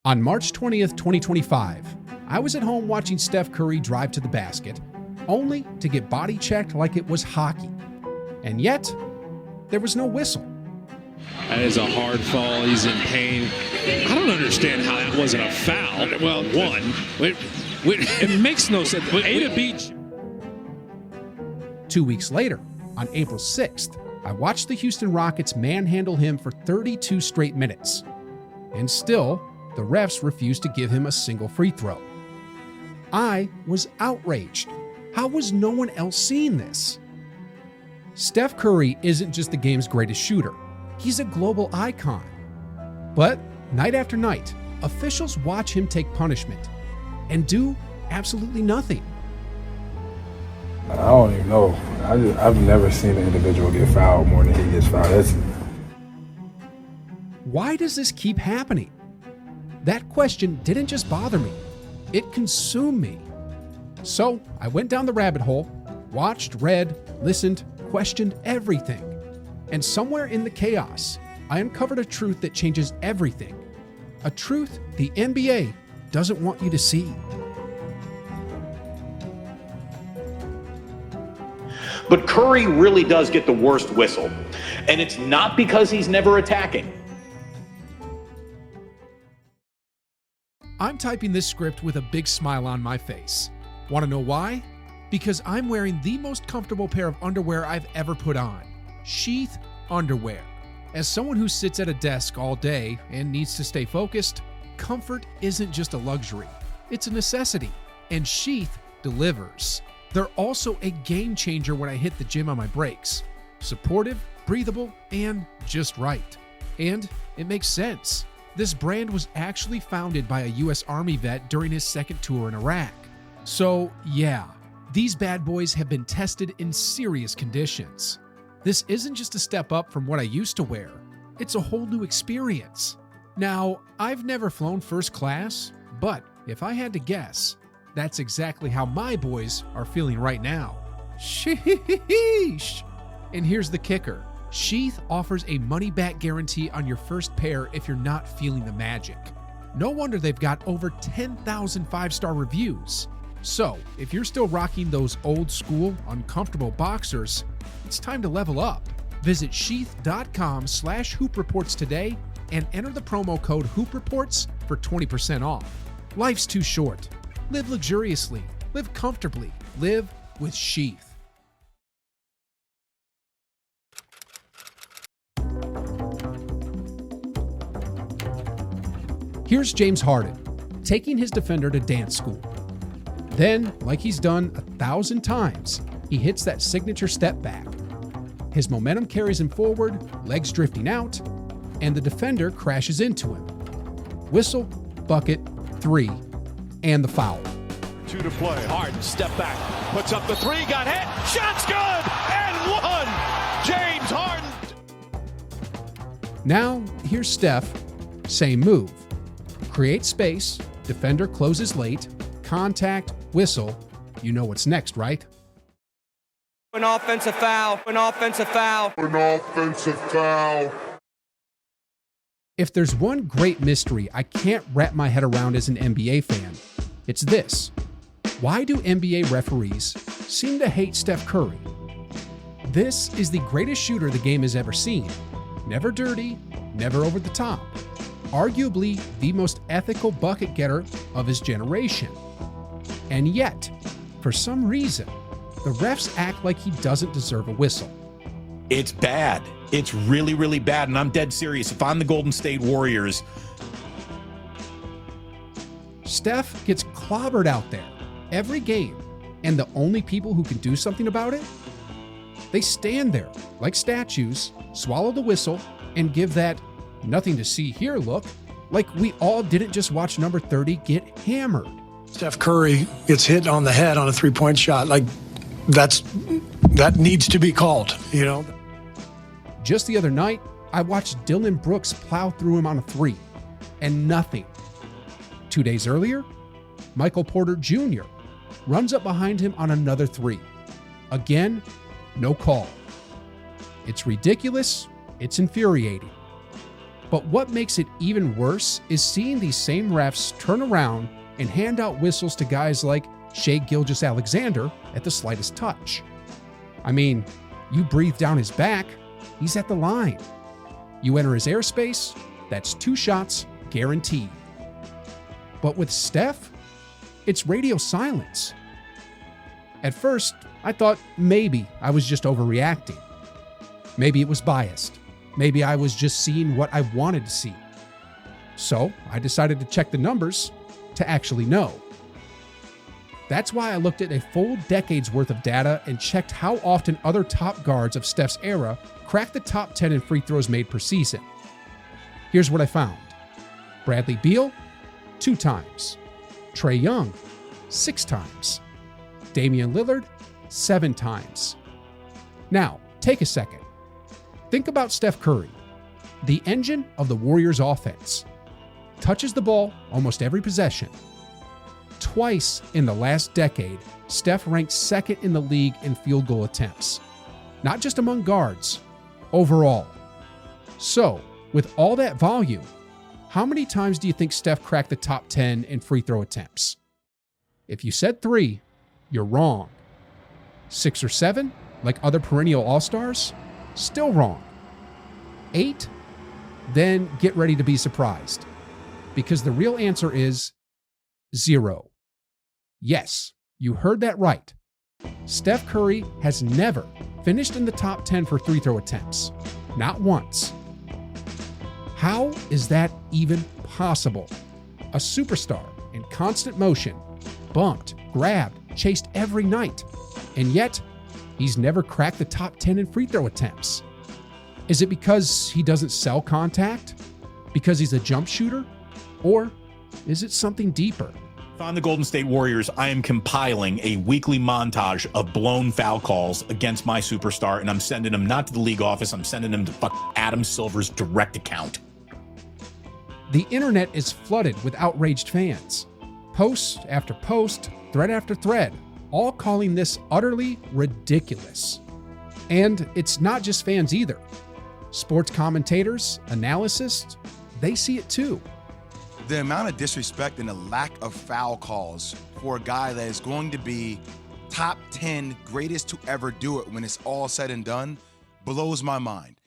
On March 20th, 2025, I was at home watching Steph Curry drive to the basket, only to get body checked like it was hockey. And yet, there was no whistle. That is a hard fall. He's in pain. I don't understand how that wasn't a foul. Well, it makes no sense. A to B. 2 weeks later, on April 6th, I watched the Houston Rockets manhandle him for 32 straight minutes. And still, the refs refused to give him a single free throw. I was outraged. How was no one else seeing this? Steph Curry isn't just the game's greatest shooter. He's a global icon. But night after night, officials watch him take punishment and do absolutely nothing. I don't even know. I've never seen an individual get fouled more than he gets fouled. Why does this keep happening? That question didn't just bother me. It consumed me. So I went down the rabbit hole, watched, read, listened, questioned everything. And somewhere in the chaos, I uncovered a truth that changes everything. A truth the NBA doesn't want you to see. But Curry really does get the worst whistle. And it's not because he's never attacking. I'm typing this script with a big smile on my face. Want to know why? Because I'm wearing the most comfortable pair of underwear I've ever put on. Sheath underwear. As someone who sits at a desk all day and needs to stay focused, comfort isn't just a luxury. It's a necessity. And Sheath delivers. They're also a game changer when I hit the gym on my breaks. Supportive, breathable, and just right. And it makes sense. This brand was actually founded by a U.S. Army vet during his second tour in Iraq. So, yeah, these bad boys have been tested in serious conditions. This isn't just a step up from what I used to wear. It's a whole new experience. Now, I've never flown first class, but if I had to guess, that's exactly how my boys are feeling right now. Sheesh! And here's the kicker. Sheath offers a money-back guarantee on your first pair if you're not feeling the magic. No wonder they've got over 10,000 five-star reviews. So, if you're still rocking those old-school, uncomfortable boxers, it's time to level up. Visit sheath.com/hoopreports today and enter the promo code HoopReports for 20% off. Life's too short. Live luxuriously. Live comfortably. Live with Sheath. Here's James Harden, taking his defender to dance school. Then, like he's done 1,000 times, he hits that signature step back. His momentum carries him forward, legs drifting out, and the defender crashes into him. Whistle, bucket, three, and the foul. 2 to play. Harden, step back, puts up the three, got hit, shot's good, and one! James Harden! Now, here's Steph, same move. Create space, defender closes late, contact, whistle. You know what's next, right? An offensive foul, an offensive foul, an offensive foul. If there's one great mystery I can't wrap my head around as an NBA fan, it's this. Why do NBA referees seem to hate Steph Curry? This is the greatest shooter the game has ever seen. Never dirty, never over the top. Arguably the most ethical bucket getter of his generation. And yet, for some reason, the refs act like he doesn't deserve a whistle. It's bad. It's really, really bad, and I'm dead serious. If I'm the Golden State Warriors... Steph gets clobbered out there every game, and the only people who can do something about it? They stand there like statues, swallow the whistle, and give that nothing to see here look, like we all didn't just watch number 30 get hammered. Steph Curry gets hit on the head on a three-point shot. Like, that needs to be called, you know? Just the other night, I watched Dylan Brooks plow through him on a three, and nothing. 2 days earlier, Michael Porter Jr. runs up behind him on another three. Again, no call. It's ridiculous. It's infuriating. But what makes it even worse is seeing these same refs turn around and hand out whistles to guys like Shai Gilgeous-Alexander at the slightest touch. I mean, you breathe down his back, he's at the line. You enter his airspace, that's 2 shots guaranteed. But with Steph, it's radio silence. At first, I thought maybe I was just overreacting. Maybe it was biased. Maybe I was just seeing what I wanted to see. So I decided to check the numbers to actually know. That's why I looked at a full decade's worth of data and checked how often other top guards of Steph's era cracked the top 10 in free throws made per season. Here's what I found. Bradley Beal, 2 times. Trae Young, 6 times. Damian Lillard, 7 times. Now, take a second. Think about Steph Curry, the engine of the Warriors' offense. Touches the ball almost every possession. Twice in the last decade, Steph ranked 2nd in the league in field goal attempts. Not just among guards, overall. So, with all that volume, how many times do you think Steph cracked the top 10 in free throw attempts? If you said 3, you're wrong. 6 or 7, like other perennial all-stars? Still wrong. 8? Then get ready to be surprised. Because the real answer is 0. Yes, you heard that right. Steph Curry has never finished in the top 10 for free throw attempts. Not once. How is that even possible? A superstar in constant motion, bumped, grabbed, chased every night, and yet he's never cracked the top 10 in free throw attempts. Is it because he doesn't sell contact? Because he's a jump shooter? Or is it something deeper? If I'm the Golden State Warriors, I am compiling a weekly montage of blown foul calls against my superstar, and I'm sending them not to the league office, I'm sending them to Adam Silver's direct account. The internet is flooded with outraged fans. Post after post, thread after thread, all calling this utterly ridiculous. And it's not just fans either. Sports commentators, analysts, they see it too. The amount of disrespect and the lack of foul calls for a guy that is going to be top 10 greatest to ever do it when it's all said and done blows my mind.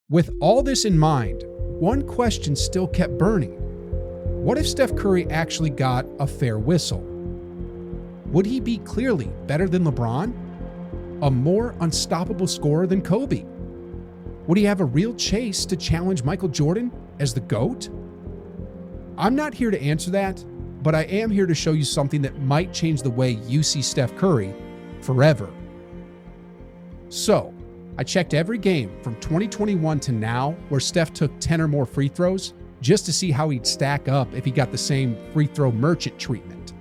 With all this in mind, one question still kept burning. What if Steph Curry actually got a fair whistle? Would he be clearly better than LeBron? A more unstoppable scorer than Kobe? Would he have a real chase to challenge Michael Jordan as the GOAT? I'm not here to answer that, but I am here to show you something that might change the way you see Steph Curry forever. So, I checked every game from 2021 to now where Steph took 10 or more free throws just to see how he'd stack up if he got the same free throw merchant treatment.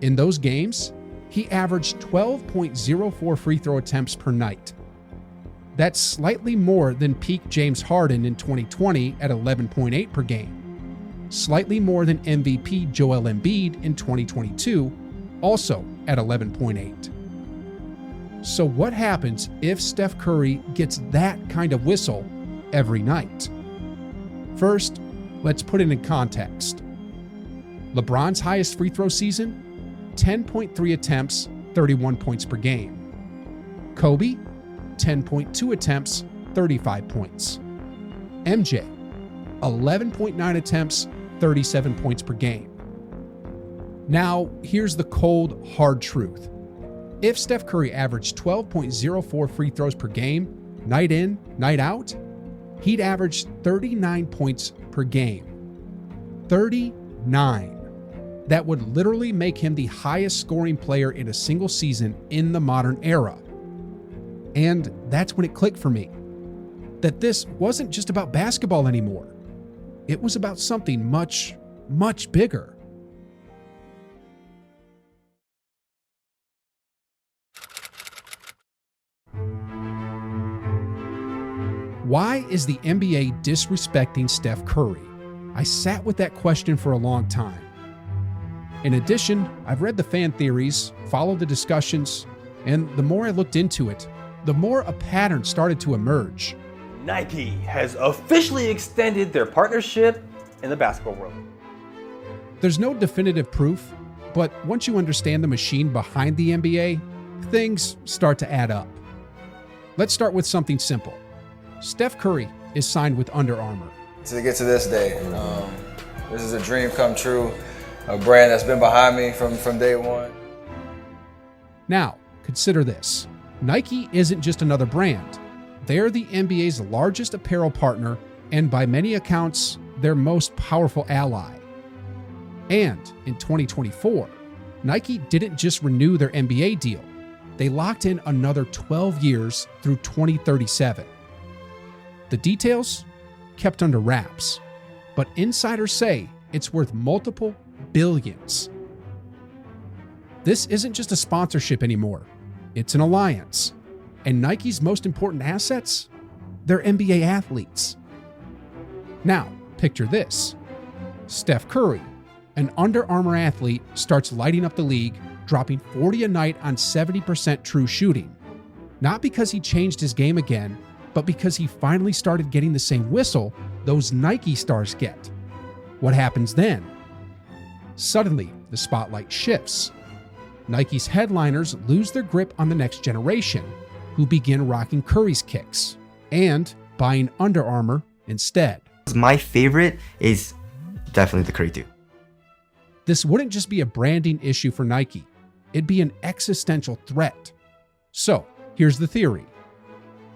In those games, he averaged 12.04 free throw attempts per night. That's slightly more than peak James Harden in 2020 at 11.8 per game. Slightly more than MVP Joel Embiid in 2022, also at 11.8. So what happens if Steph Curry gets that kind of whistle every night? First, let's put it in context. LeBron's highest free throw season, 10.3 attempts, 31 points per game. Kobe, 10.2 attempts, 35 points. MJ, 11.9 attempts, 37 points per game. Now, here's the cold, hard truth. If Steph Curry averaged 12.04 free throws per game, night in, night out, he'd average 39 points per game. 39. That would literally make him the highest scoring player in a single season in the modern era. And that's when it clicked for me, that this wasn't just about basketball anymore. It was about something much, much bigger. Why is the NBA disrespecting Steph Curry? I sat with that question for a long time. In addition, I've read the fan theories, followed the discussions, and the more I looked into it, the more a pattern started to emerge. Nike has officially extended their partnership in the basketball world. There's no definitive proof, but once you understand the machine behind the NBA, things start to add up. Let's start with something simple. Steph Curry is signed with Under Armour. To get to this day, this is a dream come true, a brand that's been behind me from day one. Now, consider this. Nike isn't just another brand. They're the NBA's largest apparel partner and by many accounts, their most powerful ally. And in 2024, Nike didn't just renew their NBA deal. They locked in another 12 years through 2037. The details? Kept under wraps. But insiders say it's worth multiple billions. This isn't just a sponsorship anymore. It's an alliance. And Nike's most important assets? They're NBA athletes. Now, picture this. Steph Curry, an Under Armour athlete, starts lighting up the league, dropping 40 a night on 70% true shooting. Not because he changed his game again, but because he finally started getting the same whistle those Nike stars get. What happens then? Suddenly, the spotlight shifts. Nike's headliners lose their grip on the next generation, who begin rocking Curry's kicks and buying Under Armour instead. My favorite is definitely the Curry 2. This wouldn't just be a branding issue for Nike. It'd be an existential threat. So, here's the theory.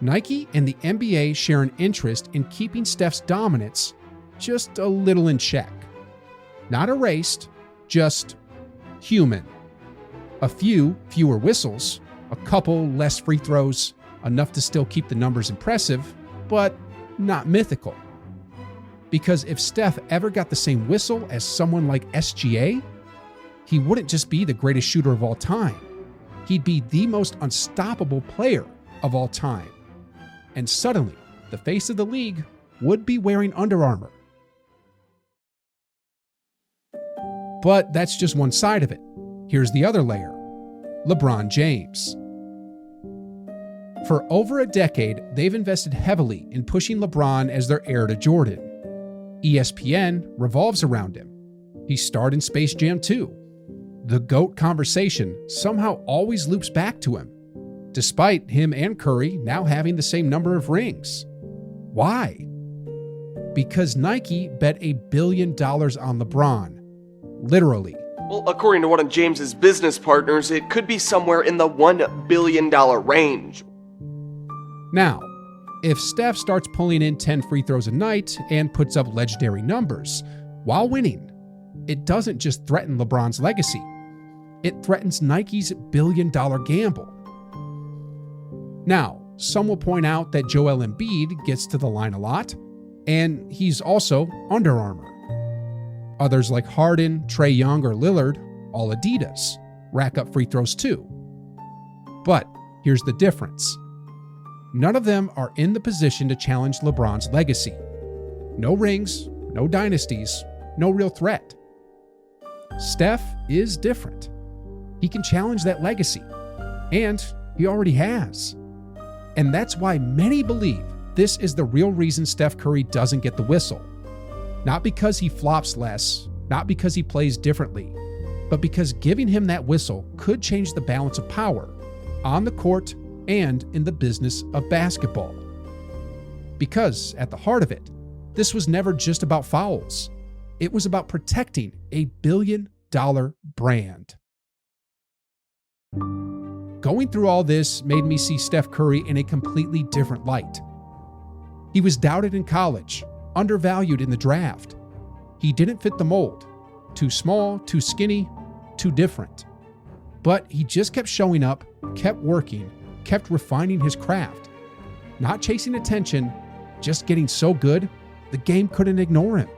Nike and the NBA share an interest in keeping Steph's dominance just a little in check. Not erased, just human. A few fewer whistles, a couple less free throws, enough to still keep the numbers impressive, but not mythical. Because if Steph ever got the same whistle as someone like SGA, he wouldn't just be the greatest shooter of all time. He'd be the most unstoppable player of all time. And suddenly, the face of the league would be wearing Under Armour. But that's just one side of it. Here's the other layer. LeBron James. For over a decade, they've invested heavily in pushing LeBron as their heir to Jordan. ESPN revolves around him. He starred in Space Jam 2. The GOAT conversation somehow always loops back to him, despite him and Curry now having the same number of rings. Why? Because Nike bet $1 billion on LeBron. Literally. Well, according to one of James's business partners, it could be somewhere in the $1 billion range. Now, if Steph starts pulling in 10 free throws a night and puts up legendary numbers while winning, it doesn't just threaten LeBron's legacy. It threatens Nike's $1 billion gamble. Now, some will point out that Joel Embiid gets to the line a lot, and he's also Under Armour. Others like Harden, Trae Young, or Lillard, all Adidas, rack up free throws too. But here's the difference. None of them are in the position to challenge LeBron's legacy. No rings, no dynasties, no real threat. Steph is different. He can challenge that legacy, and he already has. And that's why many believe this is the real reason Steph Curry doesn't get the whistle. Not because he flops less, not because he plays differently, but because giving him that whistle could change the balance of power on the court and in the business of basketball. Because at the heart of it, this was never just about fouls. It was about protecting a $1 billion brand. Going through all this made me see Steph Curry in a completely different light. He was doubted in college, undervalued in the draft. He didn't fit the mold. Too small, too skinny, too different. But he just kept showing up, kept working, kept refining his craft. Not chasing attention, just getting so good, the game couldn't ignore him.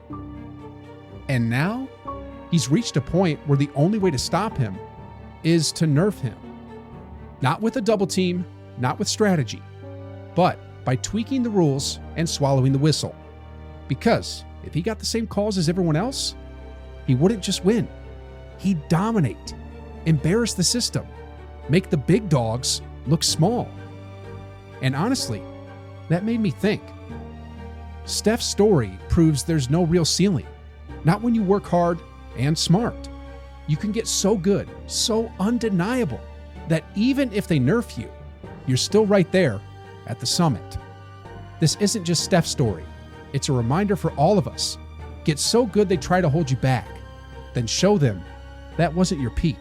And now, he's reached a point where the only way to stop him is to nerf him. Not with a double team, not with strategy, but by tweaking the rules and swallowing the whistle. Because if he got the same calls as everyone else, he wouldn't just win. He'd dominate, embarrass the system, make the big dogs look small. And honestly, that made me think, Steph's story proves there's no real ceiling. Not when you work hard and smart. You can get so good, so undeniable, that even if they nerf you, you're still right there at the summit. This isn't just Steph's story. It's a reminder for all of us. Get so good they try to hold you back. Then show them that wasn't your peak.